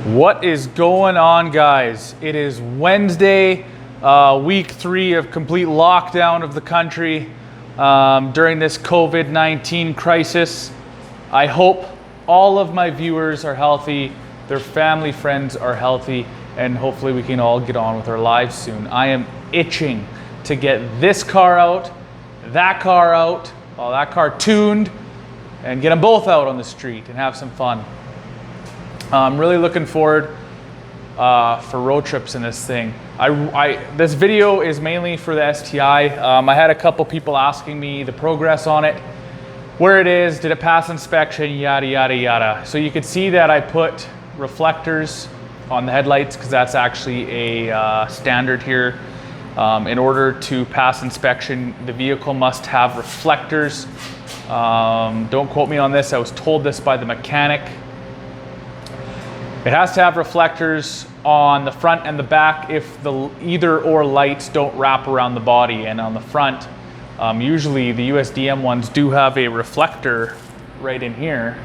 What is going on, guys? It is Wednesday, week 3 of complete lockdown of the country during this COVID-19 crisis. I hope all of my viewers are healthy, their family, friends are healthy, and hopefully we can all get on with our lives soon. I am itching to get this car out, that car tuned, and get them both out on the street and have some fun. I'm really looking forward for road trips in this thing. This video is mainly for the STI. I had a couple people asking me the progress on it, where it is, did it pass inspection, yada, yada, yada. So you could see that I put reflectors on the headlights because that's actually a standard here. In order to pass inspection, the vehicle must have reflectors. Don't quote me on this, I was told this by the mechanic. It has to have reflectors on the front and the back if the either or lights don't wrap around the body. And on the front, usually the USDM ones do have a reflector right in here,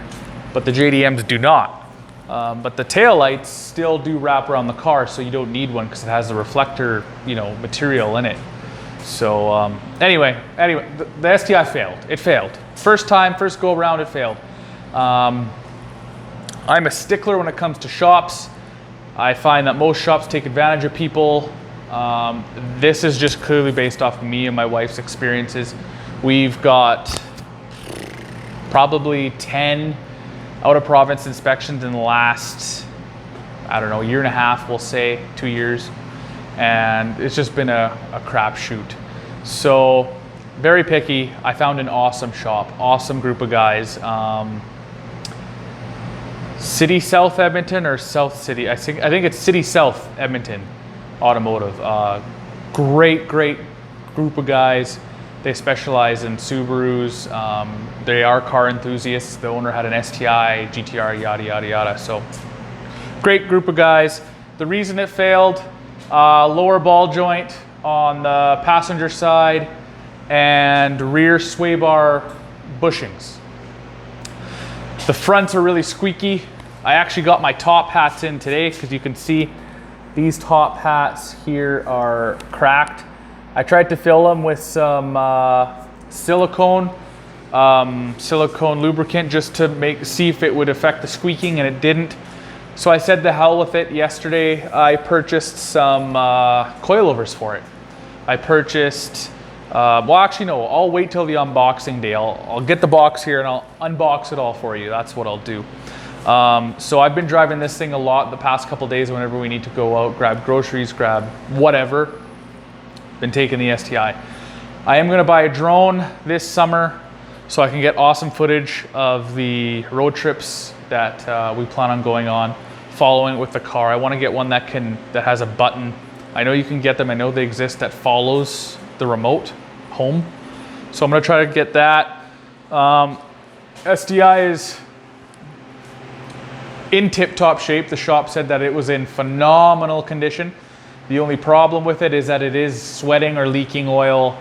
but the JDMs do not. But the tail lights still do wrap around the car, so you don't need one because it has the reflector, material in it. So anyway, the STI failed. It failed. First go around, it failed. I'm a stickler when it comes to shops. I find that most shops take advantage of people. This is just clearly based off of me and my wife's experiences. We've got probably 10 out-of-province inspections in the last, year and a half, we'll say, 2 years. And it's just been a crapshoot. So, very picky. I found an awesome shop, awesome group of guys. City South Edmonton or South City? I think it's City South Edmonton Automotive. Great group of guys. They specialize in Subarus. They are car enthusiasts. The owner had an STI, GTR, yada, yada, yada. So great group of guys. The reason it failed, lower ball joint on the passenger side and rear sway bar bushings. The fronts are really squeaky. I actually got my top hats in today because you can see these top hats here are cracked. I tried to fill them with some silicone lubricant just to see if it would affect the squeaking, and it didn't. So I said the hell with it. Yesterday I purchased some coilovers for it. I purchased, I'll wait till the unboxing day. I'll get the box here and I'll unbox it all for you. That's what I'll do. So I've been driving this thing a lot the past couple days whenever we need to go out, grab groceries, grab whatever. Been taking the STI. I am gonna buy a drone this summer so I can get awesome footage of the road trips that we plan on going on, following it with the car. I wanna get one that has a button. I know you can get them, I know they exist, that follows the remote home. So I'm gonna try to get that. STI is in tip-top shape. The shop said that it was in phenomenal condition. The only problem with it is that it is sweating or leaking oil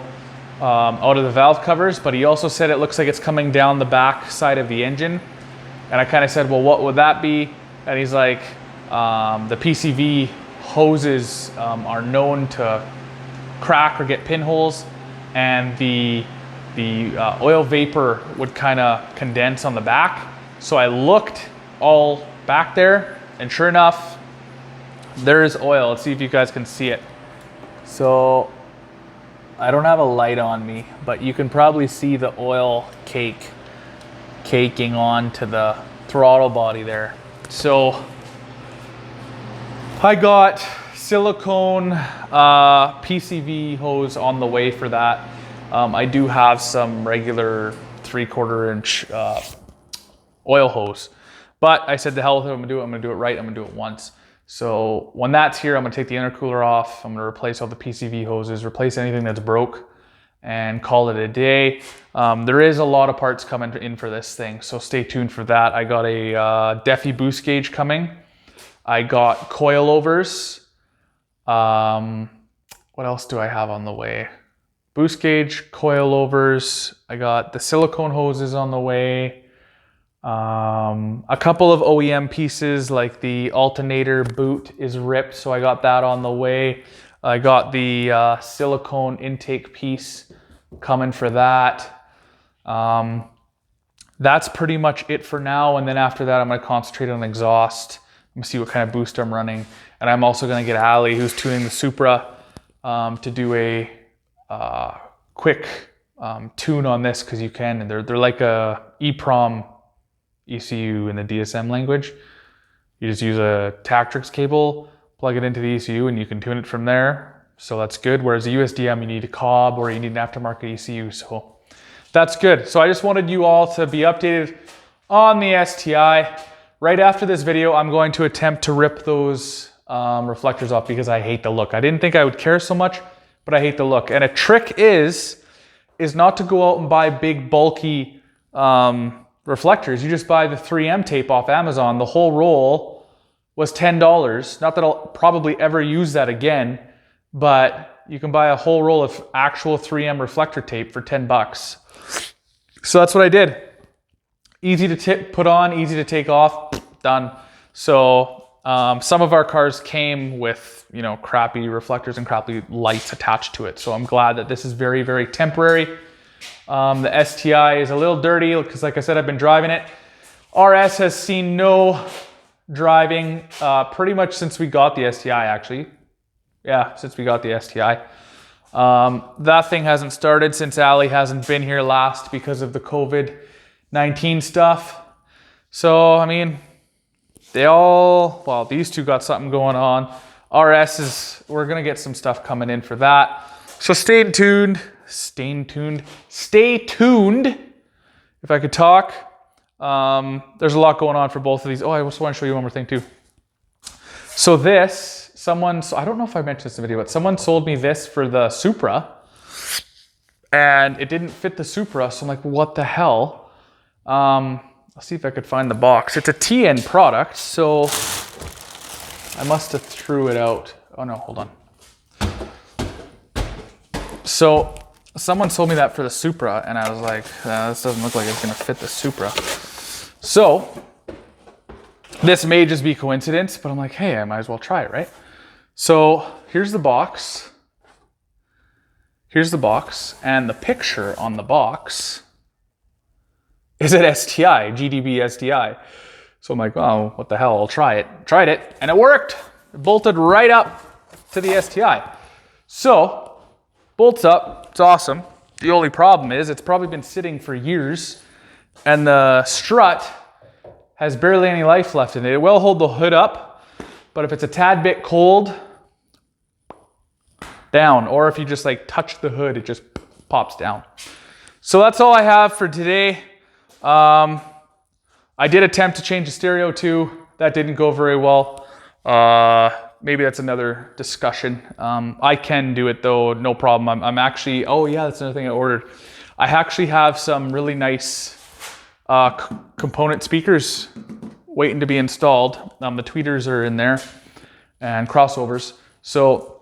out of the valve covers, but he also said it looks like it's coming down the back side of the engine. And I kind of said, well, what would that be? And he's like, the PCV hoses are known to crack or get pinholes, and the oil vapor would kind of condense on the back. So I looked all back there, and sure enough, there's oil. Let's see if you guys can see it. So I don't have a light on me, but you can probably see the oil caking onto the throttle body there. So I got silicone PCV hose on the way for that. I do have some regular 3/4 inch oil hose, but I said the hell with it, I'm gonna do it right, I'm gonna do it once. So when that's here, I'm gonna take the intercooler off, I'm gonna replace all the PCV hoses, replace anything that's broke, and call it a day. There is a lot of parts coming in for this thing, so stay tuned for that. I got a Defi boost gauge coming. I got coilovers. What else do I have on the way? Boost gauge, coilovers. I got the silicone hoses on the way. A couple of OEM pieces like the alternator boot is ripped, so I got that on the way. I got the silicone intake piece coming for that. That's pretty much it for now, and then after that I'm going to concentrate on exhaust. I'm going to see what kind of boost I'm running, and I'm also going to get Ali, who's tuning the Supra, to do a quick tune on this, because you can, and they're like a EEPROM ECU in the DSM language. You just use a Tactrix cable, plug it into the ECU, and you can tune it from there. So that's good. Whereas a USDM, you need a cob or you need an aftermarket ECU. So that's good. So I just wanted you all to be updated on the STI. Right after this video, I'm going to attempt to rip those reflectors off because I hate the look. I didn't think I would care so much, but I hate the look. And a trick is not to go out and buy big, bulky reflectors. You just buy the 3M tape off Amazon. The whole roll was $10. Not that I'll probably ever use that again, but you can buy a whole roll of actual 3M reflector tape for 10 bucks. So that's what I did. Easy to put on, easy to take off, done. So some of our cars came with, you know, crappy reflectors and crappy lights attached to it. So I'm glad that this is very, very temporary. The STI is a little dirty because, like I said, I've been driving it. RS has seen no driving pretty much since we got the STI, actually. Yeah, since we got the STI. That thing hasn't started since Ali hasn't been here last because of the COVID-19 stuff. So, I mean, well, these two got something going on. We're going to get some stuff coming in for that. So stay tuned. Stay tuned, if I could talk. There's a lot going on for both of these. Oh, I also want to show you one more thing too. So I don't know if I mentioned this in the video, but someone sold me this for the Supra and it didn't fit the Supra. So I'm like, what the hell? I'll see if I could find the box. It's a TN product, so I must have threw it out. Oh no, hold on. So someone sold me that for the Supra, and I was like, this doesn't look like it's gonna fit the Supra. So this may just be coincidence, but I'm like, hey, I might as well try it, right? So here's the box. Here's the box, and the picture on the box is an STI, GDB STI. So I'm like, oh, what the hell, I'll try it. Tried it, and it worked. It bolted right up to the STI. So, bolts up, it's awesome. The only problem is it's probably been sitting for years and the strut has barely any life left in it. It will hold the hood up, but if it's a tad bit cold, down. Or if you just like touch the hood, it just pops down. So that's all I have for today. I did attempt to change the stereo too. That didn't go very well. Maybe that's another discussion. I can do it though, no problem. I'm actually, oh yeah, that's another thing I ordered. I actually have some really nice component speakers waiting to be installed. The tweeters are in there and crossovers. So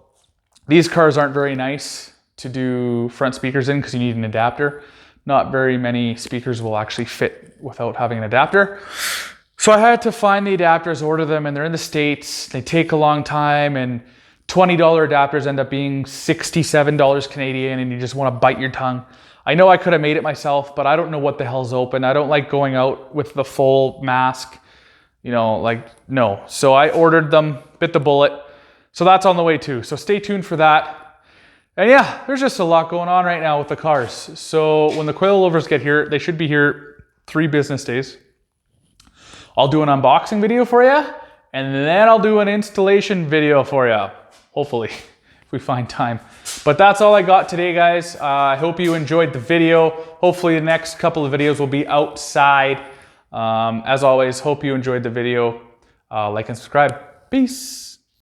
these cars aren't very nice to do front speakers in because you need an adapter. Not very many speakers will actually fit without having an adapter. So I had to find the adapters, order them, and they're in the States. They take a long time, and $20 adapters end up being $67 Canadian, and you just want to bite your tongue. I know I could have made it myself, but I don't know what the hell's open. I don't like going out with the full mask, you know, like, no. So I ordered them, bit the bullet. So that's on the way too. So stay tuned for that. And yeah, there's just a lot going on right now with the cars. So when the coilovers get here, they should be here 3 business days. I'll do an unboxing video for you, and then I'll do an installation video for you, hopefully, if we find time. But that's all I got today, guys. I hope you enjoyed the video. Hopefully the next couple of videos will be outside. As always, hope you enjoyed the video. Like and subscribe. Peace.